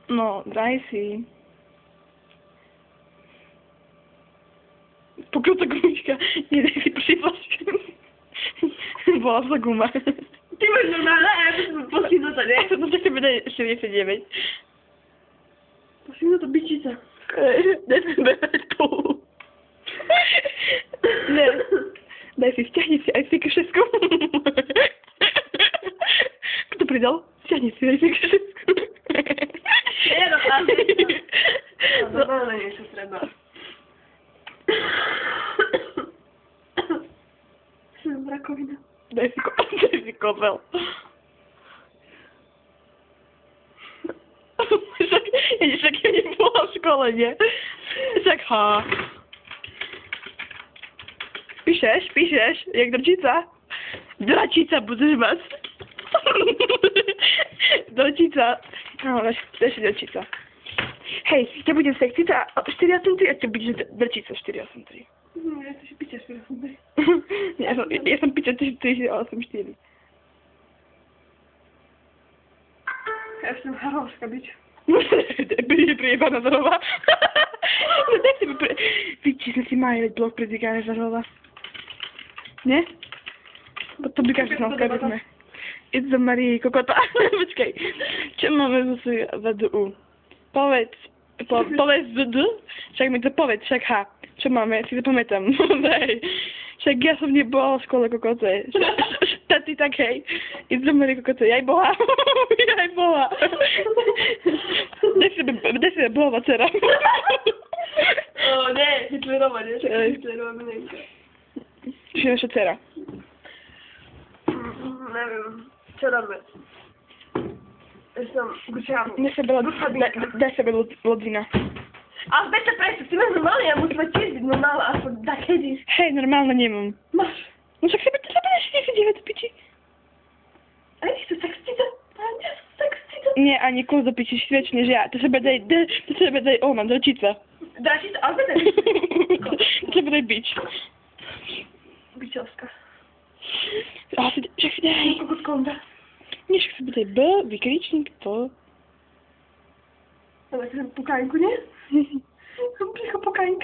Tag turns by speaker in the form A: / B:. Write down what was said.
A: No, daj si. Pokryta gumička. Nie, daj si prihlášky. Bola sa guma.
B: Ty máš normálne, a ja by posídla to, nie?
A: No tak tebe daj 49.
B: Posídla to byčica.
A: Daj spolu. Ne. Daj si, stiahni si aj FK6. Kto pridal? Stiahni si aj FK6.
B: Ja dokážem. Normálne niečo treba. Som rakovina.
A: Daj si kopel. Však ja nebola v škole, nie? Však Píšeš, jak drčica? Dračica budeš mať. Dračica. No, daj si drčica. Hej, ja budem sekcica 483 a ty budeš drčica 483.
B: Ja to si piča 483.
A: Ja som piča 484.
B: Ja som harovská bič.
A: Prijebaná zarova. Daj si Víči, sme si mali blok pred Zigáne zarova. Nie? To by každý znal, keď sme. Idzo Marii, kokota. Počkaj. Čo máme zo svojho VDU? Povedz VD? Však mi to povedz, však Čo máme? Si to pamätám. Však ja som nebola v škole, kokoce. Ty tak, hej. Idzo Marii, kokoce. Jaj boha. Jaj boha. Daj si bohová dcera.
B: Nie, Hitlerova, nie? Hitlerova milenka.
A: Či naša dcera?
B: Neviem. Čo robíme? Ja som gučám.
A: Daj sebe lodzina.
B: Ale veď sa prečo, ty máš normálne, ja musím mať tiež byť normálne, aspoň tak kedy.
A: Hej, normálne nemám.
B: Máš.
A: No však sebe ešte 9 piči.
B: A nie sú sexcita? Sexcita?
A: Nie, ani kus do piči, švieč než ja. To sebe daj, mám drčica.
B: Dračica, ale veď
A: To sebe daj bič.
B: Bičovská.
A: Však si daj.
B: Kokotkonda.
A: Nie, však sebe daj B, vykričník, to.
B: Ale chcem pukánku, nie? Som pricho pukánka.